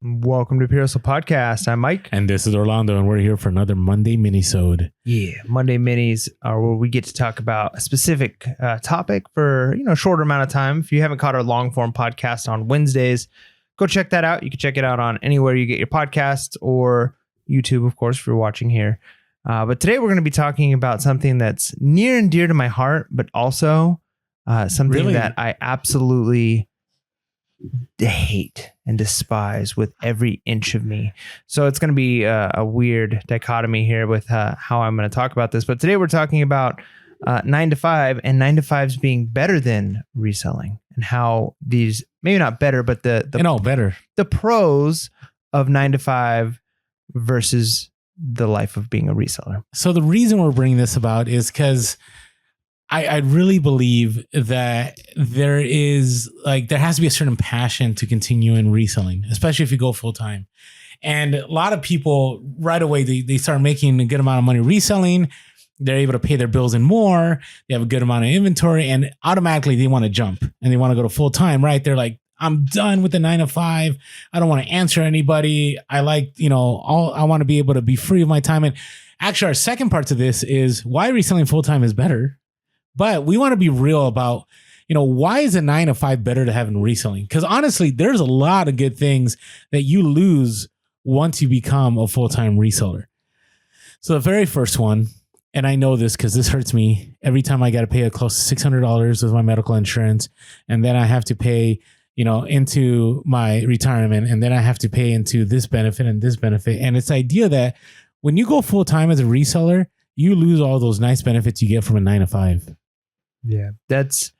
Welcome to PHP Podcast. I'm Mike. And this is Orlando, and we're here for another Monday mini-sode. Yeah, Monday minis are where we get to talk about a specific topic for a shorter amount of time. If you haven't caught our long form podcast on Wednesdays, go check that out. You can check it out on anywhere you get your podcasts or YouTube, of course, if you're watching here. But today we're going to be talking about something that's near and dear to my heart, but also something that I absolutely hate and despise with every inch of me. So it's going to be a weird dichotomy here with how I'm going to talk about this. But today we're talking about 9 to 5 and 9 to 5s being better than reselling, and how these, maybe not better, but better. The pros of 9 to 5 versus the life of being a reseller. So the reason we're bringing this about is because I really believe that there has to be a certain passion to continue in reselling, especially if you go full time. And a lot of people right away, they start making a good amount of money reselling. They're able to pay their bills and more. They have a good amount of inventory, and automatically they want to jump and they want to go to full time, right? They're like, I'm done with the 9 to 5. I don't want to answer anybody. I want to be able to be free of my time. And actually, our second part to this is why reselling full time is better. But we want to be real about, why is a 9 to 5 better to have in reselling? Because honestly, there's a lot of good things that you lose once you become a full-time reseller. So the very first one, and I know this because this hurts me every time I got to pay close to $600 with my medical insurance. And then I have to pay, into my retirement. And then I have to pay into this benefit and this benefit. And it's the idea that when you go full-time as a reseller, you lose all those nice benefits you get from a 9 to 5. Yeah, that's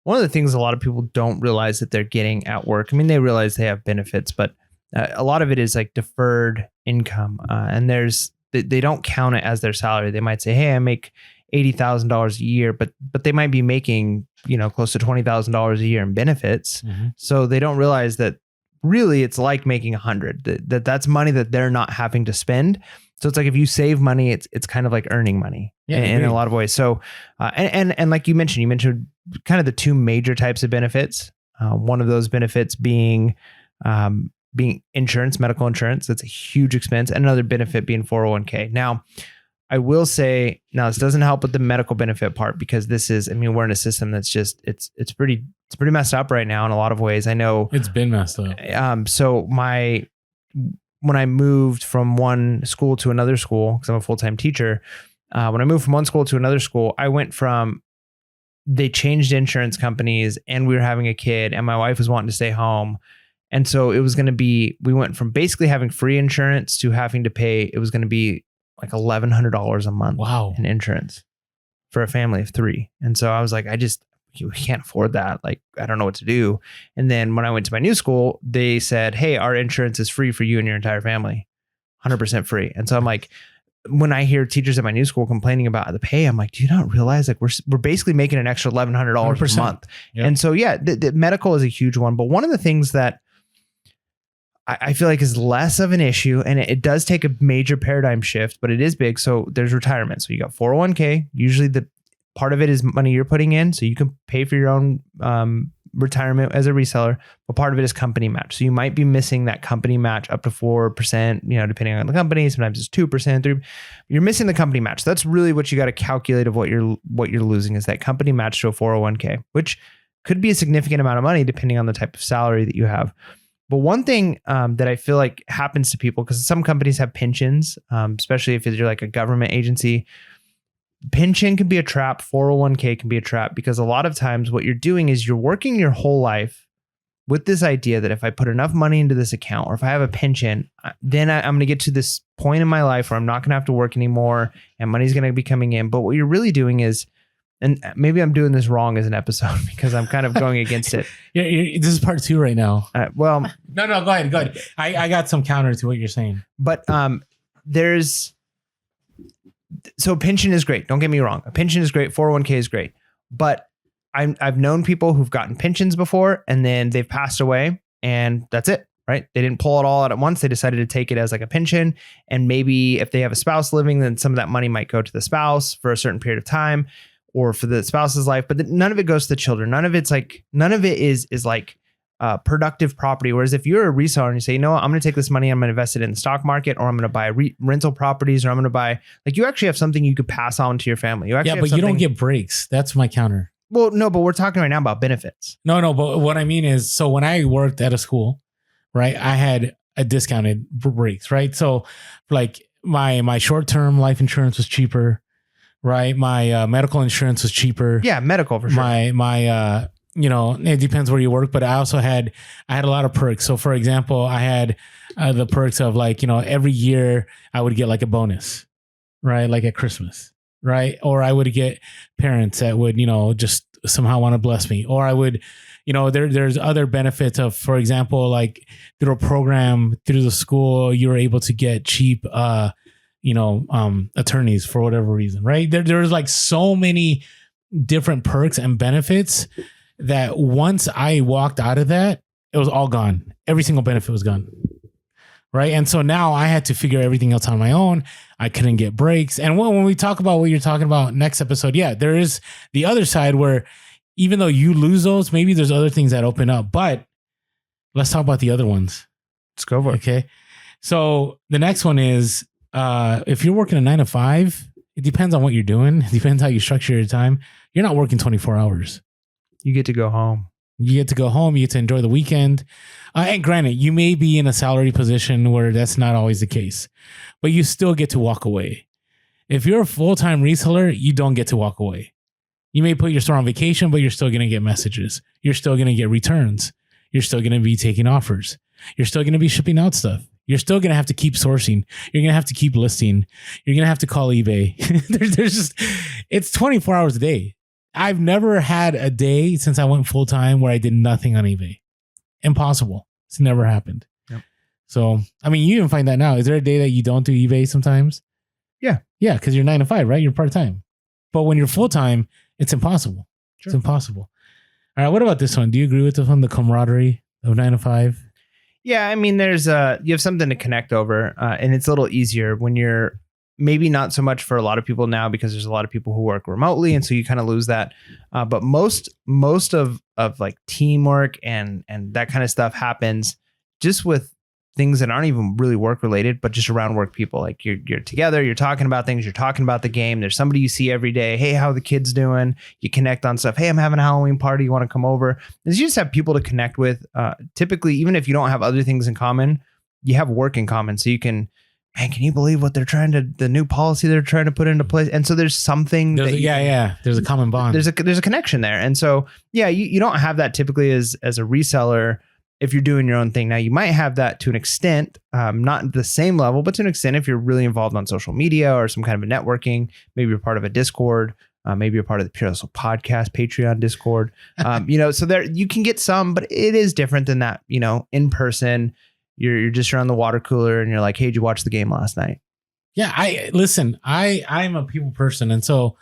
one of the things a lot of people don't realize that they're getting at work. I mean, they realize they have benefits, but a lot of it is like deferred income. And they don't count it as their salary. They might say, hey, I make $80,000 a year, but they might be making, close to $20,000 a year in benefits. Mm-hmm. So they don't realize that really it's like making 100, that's money that they're not having to spend. So it's like if you save money, it's kind of like earning money in a lot of ways. So and like you mentioned kind of the two major types of benefits. One of those benefits being insurance, medical insurance. That's a huge expense. And another benefit being 401k. Now, I will say, this doesn't help with the medical benefit part, because we're in a system that's just it's pretty messed up right now in a lot of ways. I know it's been messed up. So when I moved from one school to another school, because I'm a full-time teacher, when I moved from one school to another school, they changed insurance companies and we were having a kid and my wife was wanting to stay home. And so it was going to be, we went from basically having free insurance to having to pay, it was going to be like $1,100 a month in insurance for a family of 3. And so I was like, we can't afford that. Like, I don't know what to do. And then when I went to my new school, they said, hey, our insurance is free for you and your entire family, 100% free. And so I'm like, when I hear teachers at my new school complaining about the pay, I'm like, do you not realize like we're basically making an extra $1,100 a month? Yep. And so, the medical is a huge one. But one of the things that I feel like is less of an issue, and it does take a major paradigm shift, but it is big. So there's retirement. So you got 401k, usually the part of it is money you're putting in, so you can pay for your own retirement as a reseller, but part of it is company match. So you might be missing that company match up to 4%, depending on the company. Sometimes it's 2%, 3%. You're missing the company match. That's really what you got to calculate of what you're losing, is that company match to a 401k, which could be a significant amount of money depending on the type of salary that you have. But one thing that I feel like happens to people, because some companies have pensions, especially if you're like a government agency, pension can be a trap. 401k can be a trap, because a lot of times what you're doing is you're working your whole life with this idea that if I put enough money into this account, or if I have a pension, then I'm going to get to this point in my life where I'm not going to have to work anymore and money's going to be coming in. But what you're really doing is, and maybe I'm doing this wrong as an episode because I'm kind of going against it. This is part 2 right now. No, go ahead. I got some counter to what you're saying. But so pension is great. Don't get me wrong. A pension is great. 401k is great. But I've known people who've gotten pensions before and then they've passed away and that's it, right? They didn't pull it all out at once. They decided to take it as like a pension. And maybe if they have a spouse living, then some of that money might go to the spouse for a certain period of time, or for the spouse's life, but none of it goes to the children. None of it is like productive property. Whereas if you're a reseller and you say, you know what, I'm going to take this money, I'm going to invest it in the stock market, or I'm going to buy rental properties, or I'm going to buy, like, you actually have something you could pass on to your family. You actually but you don't get breaks. That's my counter. Well, no, but we're talking right now about benefits. No, but what I mean is, so when I worked at a school, right, I had a discounted breaks, right? So like my short-term life insurance was cheaper, right? My medical insurance was cheaper. Yeah, medical for sure. My it depends where you work, but I had a lot of perks. So for example, I had the perks of like, every year I would get like a bonus, right? Like at Christmas, right? Or I would get parents that would, just somehow want to bless me. Or I would, there's other benefits of, for example, like through a program through the school, you were able to get cheap, attorneys for whatever reason, right? There's like so many different perks and benefits that once I walked out of that, it was all gone. Every single benefit was gone. Right. And so now I had to figure everything else on my own. I couldn't get breaks. And when we talk about what you're talking about next episode, yeah, there is the other side where even though you lose those, maybe there's other things that open up. But let's talk about the other ones. Let's go for it. Okay. So the next one is if you're working a 9 to 5, it depends on what you're doing. It depends how you structure your time. You're not working 24 hours. You get to go home. You get to go home. You get to enjoy the weekend. And granted, you may be in a salary position where that's not always the case, but you still get to walk away. If you're a full-time reseller, you don't get to walk away. You may put your store on vacation, but you're still going to get messages. You're still going to get returns. You're still going to be taking offers. You're still going to be shipping out stuff. You're still going to have to keep sourcing. You're going to have to keep listing. You're going to have to call eBay. It's 24 hours a day. I've never had a day since I went full time where I did nothing on eBay. Impossible. It's never happened. Yep. So, I mean, you even find that now. Is there a day that you don't do eBay sometimes? Yeah. Yeah, because you're 9 to 5, right? You're part time. But when you're full time, it's impossible. Sure. It's impossible. All right. What about this one? Do you agree with this one? The camaraderie of 9 to 5? Yeah. I mean, there's you have something to connect over, and it's a little easier when you're. Maybe not so much for a lot of people now because there's a lot of people who work remotely. And so you kind of lose that. But most of like teamwork and that kind of stuff happens just with things that aren't even really work related, but just around work people. Like you're together, you're talking about things, you're talking about the game. There's somebody you see every day. Hey, how are the kids doing? You connect on stuff. Hey, I'm having a Halloween party. You want to come over? And you just have people to connect with. Typically, even if you don't have other things in common, you have work in common. So you can, man, can you believe what the new policy they're trying to put into place? And so there's something. There's a common bond. There's a connection there. And so, yeah, you don't have that typically as a reseller if you're doing your own thing. Now, you might have that to an extent, not at the same level, but to an extent if you're really involved on social media or some kind of a networking. Maybe you're part of a Discord. Maybe you're part of the Pure Hustle podcast, Patreon, Discord. So there you can get some, but it is different than that. In person. You're just around the water cooler and you're like, hey, did you watch the game last night? Yeah, I'm a people person. And so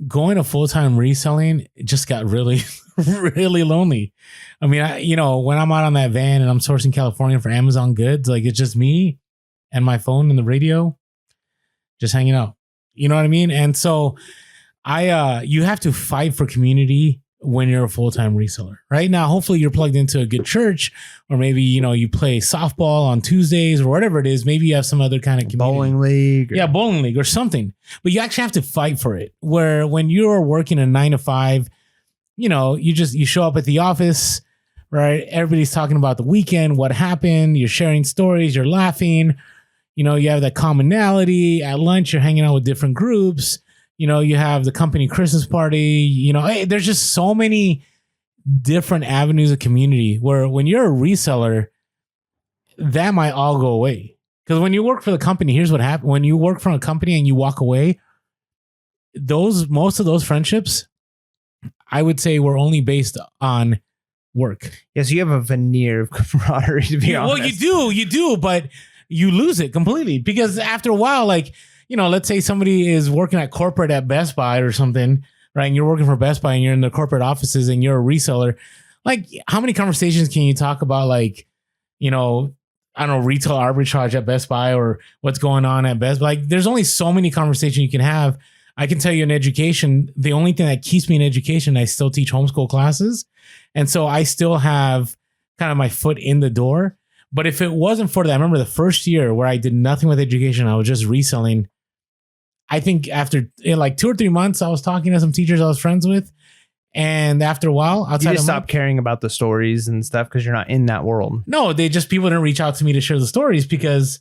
going to full-time reselling just got really, really lonely. I mean, when I'm out on that van and I'm sourcing California for Amazon goods, like it's just me and my phone and the radio just hanging out. You know what I mean? And so you have to fight for community when you're a full-time reseller. Right now, hopefully you're plugged into a good church, or maybe, you play softball on Tuesdays or whatever it is. Maybe you have some other kind of community. Bowling league. Bowling league or something. But you actually have to fight for it. Where when you're working a 9 to 5, you show up at the office, right? Everybody's talking about the weekend, what happened. You're sharing stories, you're laughing. You have that commonality. At lunch, you're hanging out with different groups. You have the company Christmas party, hey, there's just so many different avenues of community where when you're a reseller, that might all go away. Because when you work for the company, here's what happens. When you work for a company and you walk away, most of those friendships, I would say, were only based on work. Yes, you have a veneer of camaraderie, to be honest. Well, you do, but you lose it completely because after a while, like, let's say somebody is working at corporate at Best Buy or something, right? And you're working for Best Buy and you're in the corporate offices and you're a reseller. Like, how many conversations can you talk about, like, I don't know, retail arbitrage at Best Buy or what's going on at Best Buy? Like, there's only so many conversations you can have. I can tell you in education, the only thing that keeps me in education, I still teach homeschool classes. And so I still have kind of my foot in the door. But if it wasn't for that, I remember the first year where I did nothing with education, I was just reselling. I think after in like 2 or 3 months, I was talking to some teachers I was friends with. And after a while, outside you just stop caring about the stories and stuff because you're not in that world. No, people didn't reach out to me to share the stories because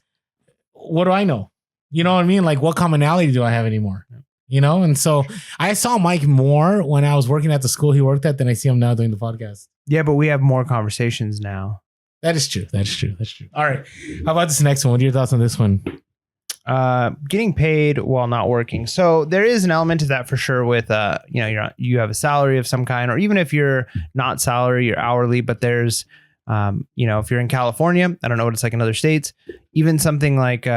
what do I know? You know what I mean? Like, what commonality do I have anymore? You know? And so I saw Mike more when I was working at the school he worked at than I see him now doing the podcast. Yeah, but we have more conversations now. That is true. That's true. All right. How about this next one? What are your thoughts on this one? Getting paid while not working. So there is an element to that for sure with, you have a salary of some kind, or even if you're not salary, you're hourly, but there's, if you're in California, I don't know what it's like in other states, even something like,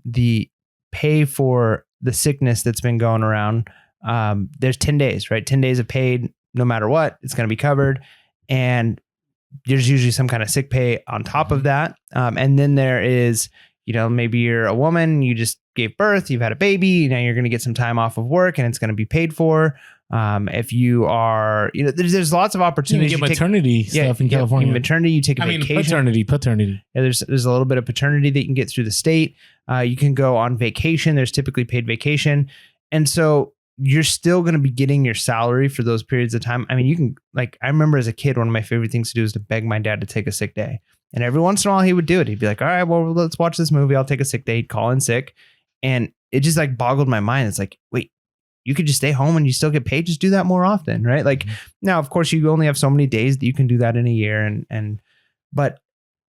the pay for the sickness that's been going around. There's 10 days, right? 10 days of paid, no matter what, it's going to be covered. And there's usually some kind of sick pay on top of that. And then there is, maybe you're a woman, you just gave birth, you've had a baby, now you're going to get some time off of work and it's going to be paid for. If you are, there's lots of opportunities. You get maternity stuff in California. Maternity, you take a vacation. Paternity. Yeah, there's a little bit of paternity that you can get through the state. You can go on vacation. There's typically paid vacation. And so you're still going to be getting your salary for those periods of time. I mean, you can, I remember as a kid, one of my favorite things to do is to beg my dad to take a sick day. And every once in a while he would do it. He'd be like, all right, well, let's watch this movie. I'll take a sick day. He'd call in sick. And it just boggled my mind. It's like, wait, you could just stay home and you still get paid. Just do that more often. Right. Now, of course, you only have so many days that you can do that in a year. But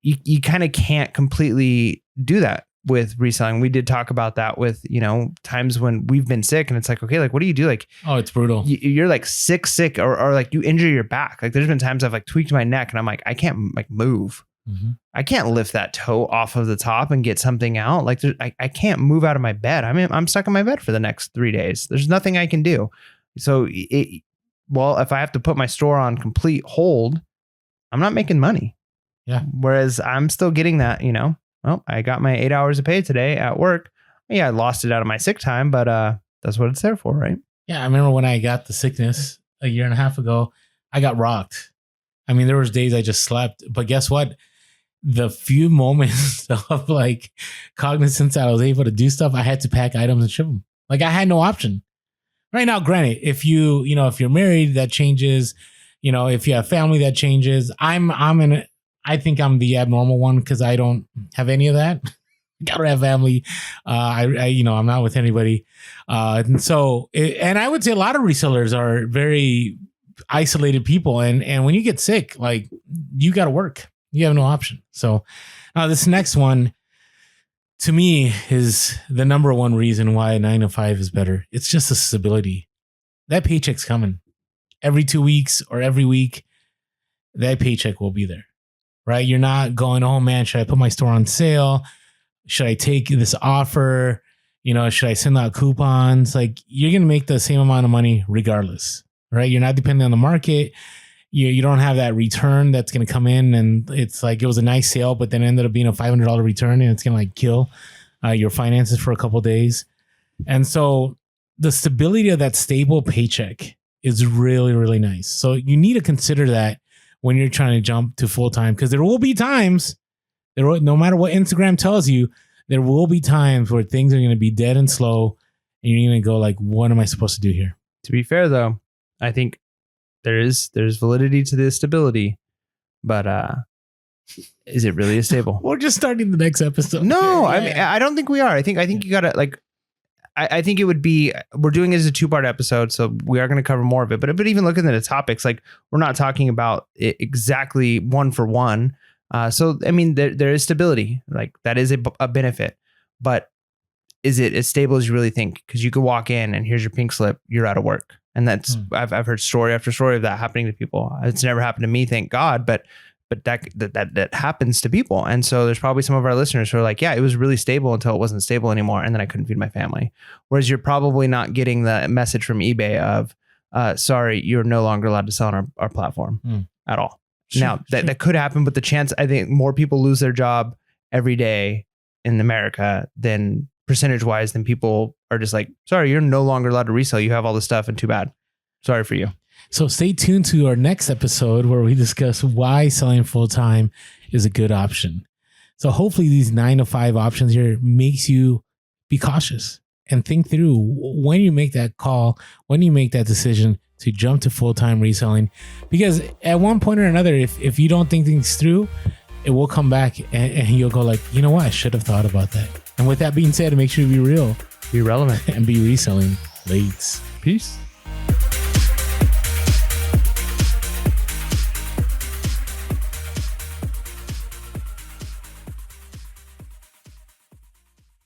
you kind of can't completely do that with reselling. We did talk about that with, times when we've been sick and it's like, okay, what do you do? Oh, it's brutal. You're sick or you injure your back. There's been times I've tweaked my neck and I'm like, I can't move. Mm-hmm. I can't lift that toe off of the top and get something out. I can't move out of my bed. I'm stuck in my bed for the next 3 days. There's nothing I can do. So if I have to put my store on complete hold, I'm not making money. Yeah. Whereas I'm still getting that, well, I got my 8 hours of pay today at work. Yeah, I lost it out of my sick time, but that's what it's there for, right? Yeah, I remember when I got the sickness a year and a half ago, I got rocked. I mean, there was days I just slept, but guess what? The few moments of cognizance that I was able to do stuff, I had to pack items and ship them. I had no option. Right now, granted, if if you're married, that changes. If you have family, that changes. I think I'm the abnormal one because I don't have any of that. Gotta have family. I'm not with anybody. And I would say a lot of resellers are very isolated people. And when you get sick, you got to work. You have no option. So this next one, to me, is the number one reason why a 9 to 5 is better. It's just the stability. That paycheck's coming every 2 weeks or every week. That paycheck will be there, right? You're not going, oh man, should I put my store on sale? Should I take this offer? Should I send out coupons? You're going to make the same amount of money regardless, right? You're not dependent on the market. You don't have that return that's going to come in and it's it was a nice sale, but then it ended up being a $500 return and it's going to kill your finances for a couple of days. And so the stability of that stable paycheck is really, really nice. So you need to consider that when you're trying to jump to full time, because there will be times, no matter what Instagram tells you, there will be times where things are going to be dead and slow and you're going to go what am I supposed to do here? To be fair, though, I think there's validity to the stability, but is it really stable? We're just starting the next episode. No, I don't think we are. I think you gotta I think it would be, we're doing it as a 2-part episode, so we are going to cover more of it. But even looking at the topics, we're not talking about it exactly one for one. So I mean, there is stability, that is a benefit, but is it as stable as you really think? Because you could walk in and here's your pink slip, you're out of work. And that's, I've heard story after story of that happening to people. It's never happened to me, thank God, but that happens to people. And so there's probably some of our listeners who are like, yeah, it was really stable until it wasn't stable anymore. And then I couldn't feed my family. Whereas you're probably not getting the message from eBay of, sorry, you're no longer allowed to sell on our platform at all. Sure, now that could happen, but the chance, I think more people lose their job every day in America than percentage wise than people are just sorry, you're no longer allowed to resell. You have all this stuff and too bad. Sorry for you. So stay tuned to our next episode where we discuss why selling full-time is a good option. So hopefully these 9 to 5 options here makes you be cautious and think through when you make that call, when you make that decision to jump to full-time reselling. Because at one point or another, if you don't think things through, it will come back and you'll go like, you know what? I should have thought about that. And with that being said, make sure to be real, Be relevant, and be reselling. Peace.